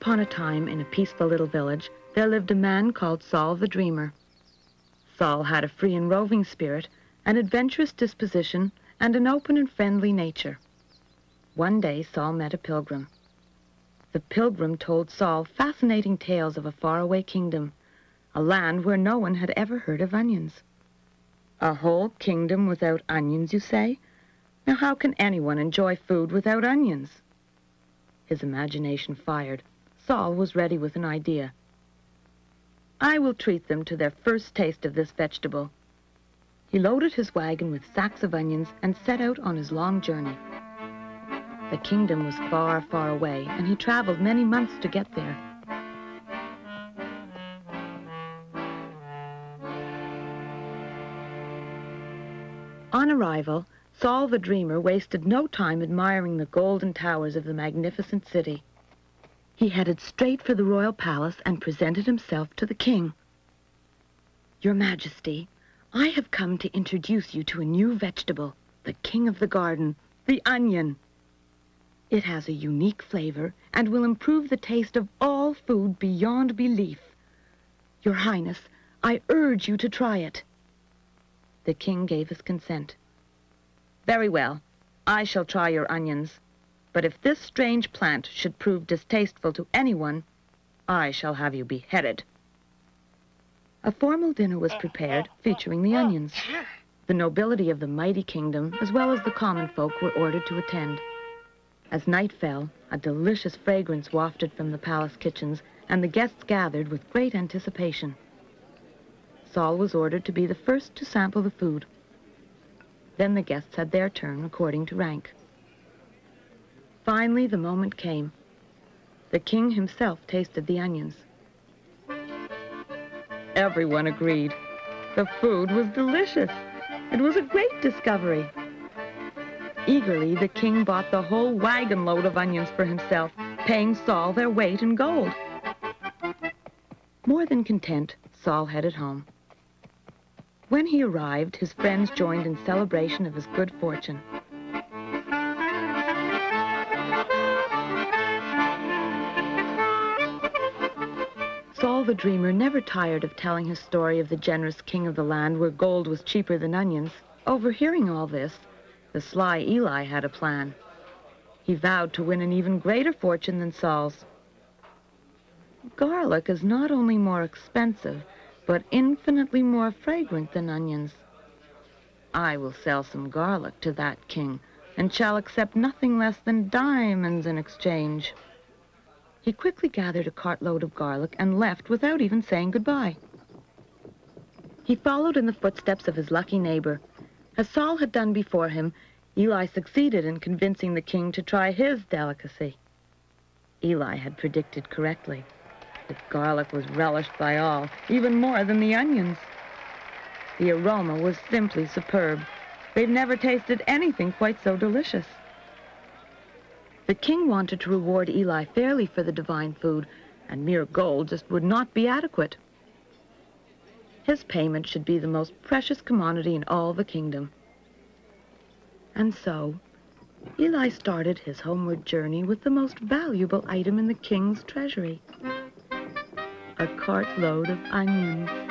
upon a time, in a peaceful little village, there lived a man called Saul the Dreamer. Saul had a free and roving spirit, an adventurous disposition, and an open and friendly nature. One day Saul met a pilgrim. The pilgrim told Saul fascinating tales of a faraway kingdom, a land where no one had ever heard of onions. A whole kingdom without onions, you say? Now how can anyone enjoy food without onions? His imagination fired. Saul was ready with an idea. I will treat them to their first taste of this vegetable. He loaded his wagon with sacks of onions and set out on his long journey. The kingdom was far, far away, and he traveled many months to get there. On arrival, Saul the Dreamer wasted no time admiring the golden towers of the magnificent city. He headed straight for the royal palace and presented himself to the king. Your Majesty, I have come to introduce you to a new vegetable, the king of the garden, the onion. It has a unique flavor and will improve the taste of all food beyond belief. Your Highness, I urge you to try it. The king gave his consent. Very well, I shall try your onions. But if this strange plant should prove distasteful to anyone, I shall have you beheaded. A formal dinner was prepared, featuring the onions. The nobility of the mighty kingdom, as well as the common folk, were ordered to attend. As night fell, a delicious fragrance wafted from the palace kitchens, and the guests gathered with great anticipation. Saul was ordered to be the first to sample the food. Then the guests had their turn according to rank. Finally, the moment came. The king himself tasted the onions. Everyone agreed. The food was delicious. It was a great discovery. Eagerly, the king bought the whole wagon load of onions for himself, paying Saul their weight in gold. More than content, Saul headed home. When he arrived, his friends joined in celebration of his good fortune. Saul the Dreamer never tired of telling his story of the generous king of the land where gold was cheaper than onions. Overhearing all this, the sly Eli had a plan. He vowed to win an even greater fortune than Saul's. Garlic is not only more expensive, but infinitely more fragrant than onions. I will sell some garlic to that king, and shall accept nothing less than diamonds in exchange. He quickly gathered a cartload of garlic and left without even saying goodbye. He followed in the footsteps of his lucky neighbor. As Saul had done before him, Eli succeeded in convincing the king to try his delicacy. Eli had predicted correctly. The garlic was relished by all, even more than the onions. The aroma was simply superb. They'd never tasted anything quite so delicious. The king wanted to reward Eli fairly for the divine food, and mere gold just would not be adequate. His payment should be the most precious commodity in all the kingdom. And so, Eli started his homeward journey with the most valuable item in the king's treasury, a cartload of onions.